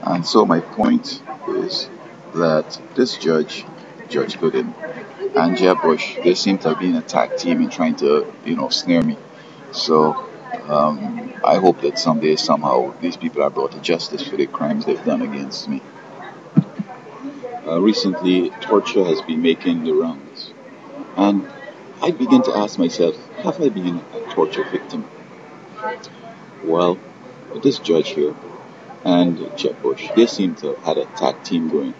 And so my point is that this judge, Judge Gooden, and Jeb Bush, they seem to have been a tag team in trying to, snare me. So I hope that someday, somehow, these people are brought to justice for the crimes they've done against me. Recently, torture has been making the rounds. And I begin to ask myself, have I been a torture victim? Well, this judge here and Jeb Bush, they seem to have had a tag team going.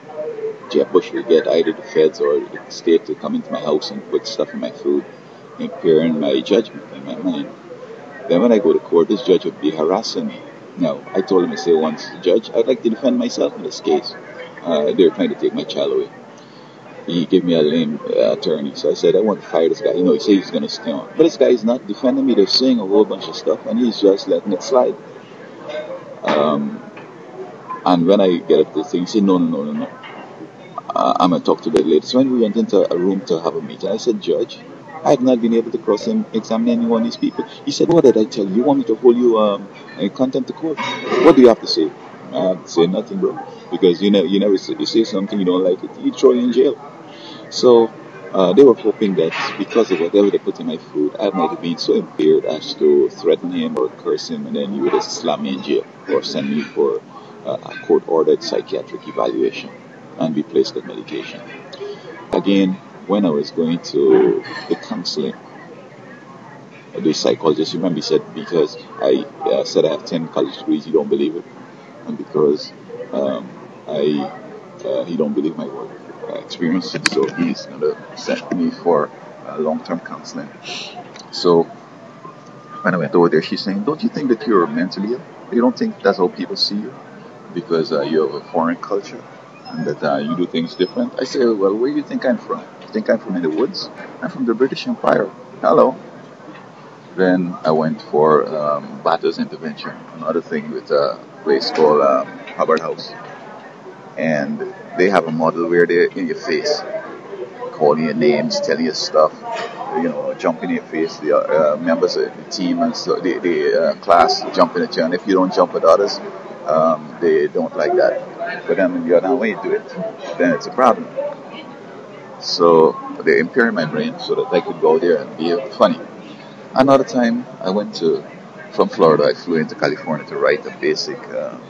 Jeb Bush will get either the feds or the state to come into my house and put stuff in my food, impairing my judgment in my mind. Then when I go to court, this judge would be harassing me. Now, I told him, I say once, Judge, I'd like to defend myself in this case. They're trying to take my child away. He gave me a lame attorney, so I said, I want to fire this guy. He said he's going to stay on. But this guy is not defending me. They're saying a whole bunch of stuff, and he's just letting it slide. And when I get up to the thing, he said, no. I'm going to talk to the lady. So when we went into a room to have a meeting, I said, Judge, I have not been able to cross-examine any one of these people. He said, what did I tell you? You want me to hold you in contempt of court? What do you have to say? I have to say nothing, bro. Because you never say something you don't like it, he throw you in jail. So they were hoping that because of whatever they put in my food, I might have been so impaired as to threaten him or curse him, and then he would just slam me in jail or send me for a court-ordered psychiatric evaluation and be placed on medication. Again, when I was going to the counseling, the psychologist, remember, he said, because I said I have 10 college degrees, he don't believe it. And because he don't believe my work experience, so he's going to send me for long-term counseling. So when I went over there, she's saying, don't you think that you're mentally ill? You don't think that's how people see you? Because you have a foreign culture and that you do things different. I say, well, where do you think I'm from? You think I'm from in the woods? I'm from the British Empire. Hello. Then I went for Batters intervention, another thing with a place called Hubbard House. And they have a model where they're in your face, calling your names, telling you stuff, jumping in your face. The members of the team and so the class jumping at you, and if you don't jump at others, they don't like that. But then when you're not way to do it, then it's a problem. So they're impairing my brain so that I could go there and be funny. Another time from Florida, I flew into California to write a basic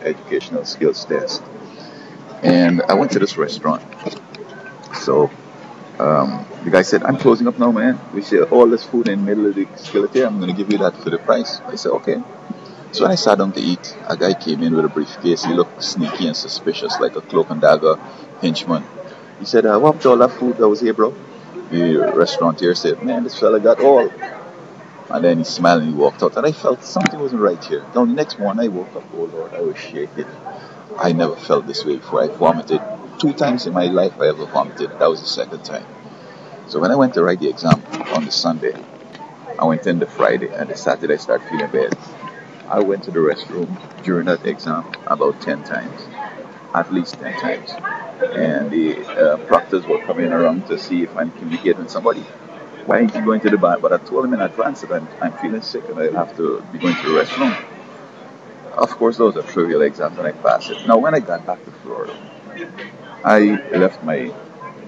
educational skills test. And I went to this restaurant. So the guy said, I'm closing up now, man. We see all this food in the middle of the skillet here. I'm going to give you that for the price. I said, okay. So when I sat down to eat, a guy came in with a briefcase. He looked sneaky and suspicious, like a cloak and dagger henchman. He said, what happened to all that food that was here, bro? The restaurateur said, man, this fella got all. And then he smiled and he walked out. And I felt something wasn't right here. Now, the next morning I woke up, oh Lord, I was shaking. I never felt this way before. I vomited 2 times in my life. I ever vomited. That was the second time. So when I went to write the exam on the Sunday, I went in the Friday, and the Saturday I started feeling bad. I went to the restroom during that exam about 10 times, at least 10 times. And the proctors were coming around to see if I'm communicating with somebody. Why ain't you going to the bar? But I told them in advance that I'm feeling sick and I'll have to be going to the restroom. Of course, those are trivial exams and I passed it. Now, when I got back to Florida, I left my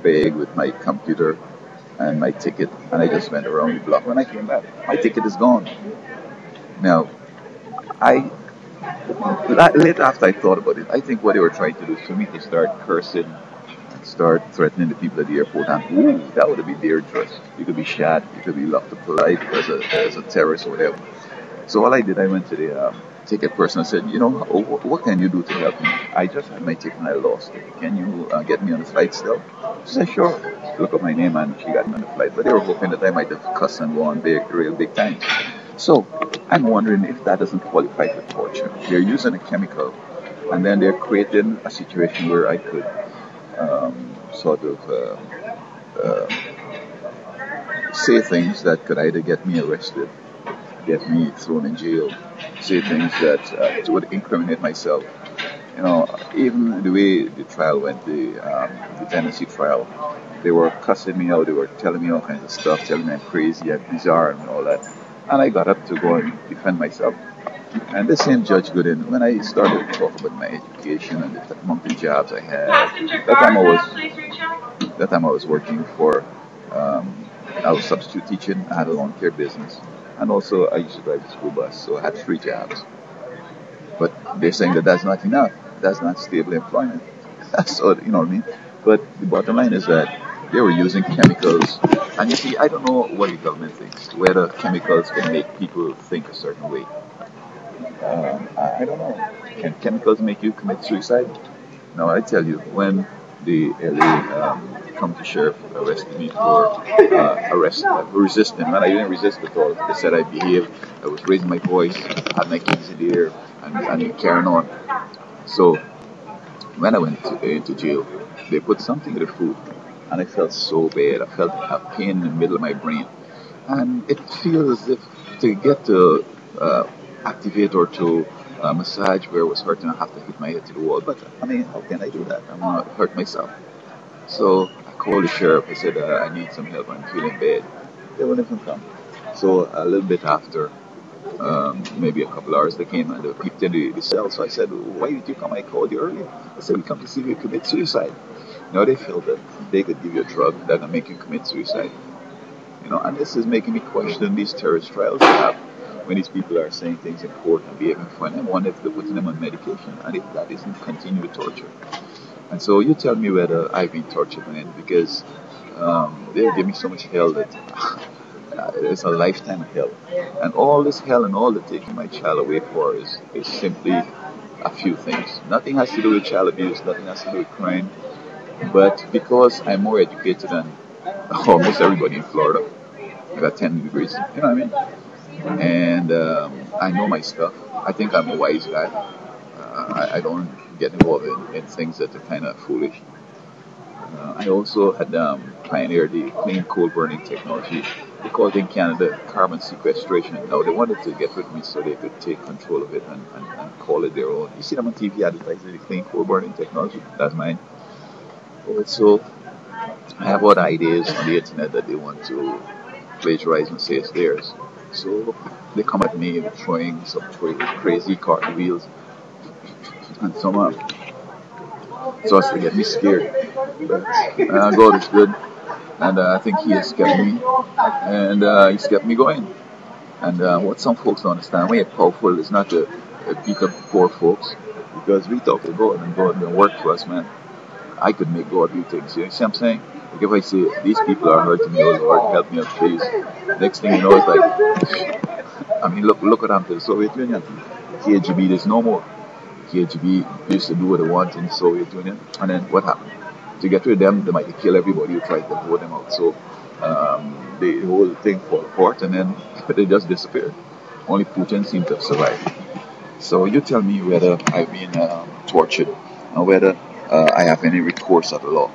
bag with my computer and my ticket, and I just went around the block. When I came back, my ticket is gone. Now, later after I thought about it, I think what they were trying to do is for me to start cursing and start threatening the people at the airport, and that would have been dangerous. You could be shot, you could be locked up for life as a terrorist or whatever. So all I did, I went to the ticket person and said, what can you do to help me? I just had my ticket and I lost it. Can you get me on the flight still? She said, sure. She looked up my name and she got me on the flight. But they were hoping that I might have cussed and go on real big time. So I'm wondering if that doesn't qualify for torture. They're using a chemical and then they're creating a situation where I could say things that could either get me arrested, get me thrown in jail, say things that would incriminate myself. Even the way the trial went, the Tennessee trial, they were cussing me out, they were telling me all kinds of stuff, telling me I'm crazy, I'm bizarre and all that. And I got up to go and defend myself. And the same Judge Gooden, when I started to talk about my education and the amount of jobs I had, that time I was working for, I was substitute teaching. I had a lawn care business, and also I used to drive the school bus, so I had 3 jobs. But they're saying that that's not enough. That's not stable employment. So you know what I mean. But the bottom line is that they were using chemicals, and you see, I don't know what the government thinks, whether chemicals can make people think a certain way. I don't know. Can chemicals make you commit suicide? No, I tell you, when the LA county sheriff arrested me for resisting, and I didn't resist at all. They said I behaved, I was raising my voice, had my keys in the air, and carrying on. So when I went into jail, they put something in the food, and I felt so bad. I felt a pain in the middle of my brain, and it feels as if to get to activate or to massage where it was hurting, I have to hit my head to the wall. But I mean, how can I do that? I'm gonna hurt myself. So I called the sheriff. I said I need some help. I'm feeling bad. They wouldn't even come. So a little bit after, maybe a couple hours, they came and they peeked in the cell. So I said, "Why did you come? I called you earlier." I said, "We come to see if you commit suicide." Now they feel that they could give you a drug that can make you commit suicide. And this is making me question these terrorist trials they have when these people are saying things in court and behaving funny. I wonder if they're putting them on medication and if that isn't continued torture. And so you tell me whether I've been tortured, man, because they give me so much hell that it's a lifetime of hell. And all this hell and all the taking my child away for is simply a few things. Nothing has to do with child abuse, nothing has to do with crime. But because I'm more educated than almost everybody in Florida, I got 10 degrees, you know what I mean? And I know my stuff. I think I'm a wise guy. I don't get involved in things that are kind of foolish. I also had pioneered the clean coal burning technology. They call it in Canada carbon sequestration. Now they wanted to get rid of me so they could take control of it and call it their own. You see them on TV advertising the clean coal burning technology. That's mine. Also, I have other ideas on the internet that they want to plagiarize and say it's theirs. So they come at me throwing some crazy cartwheels and some so as to get me scared. But God is good, and I think He has kept me, and He's kept me going. And what some folks don't understand, when you're powerful, it's not to beat up poor folks, because we talk to God and God will work for us, man. I could make God do things. You see what I'm saying? Like if I say, these people are hurting me, oh Lord, help me out, please. Next thing you know, it's like, I mean, look what happened to the Soviet Union. KGB, there's no more. KGB used to do what they want in the Soviet Union. And then what happened? To get rid of them, they might kill everybody who tried to vote them out. So the whole thing fell apart, and then they just disappeared. Only Putin seemed to have survived. So you tell me whether I've been tortured, or whether I have any recourse at the law.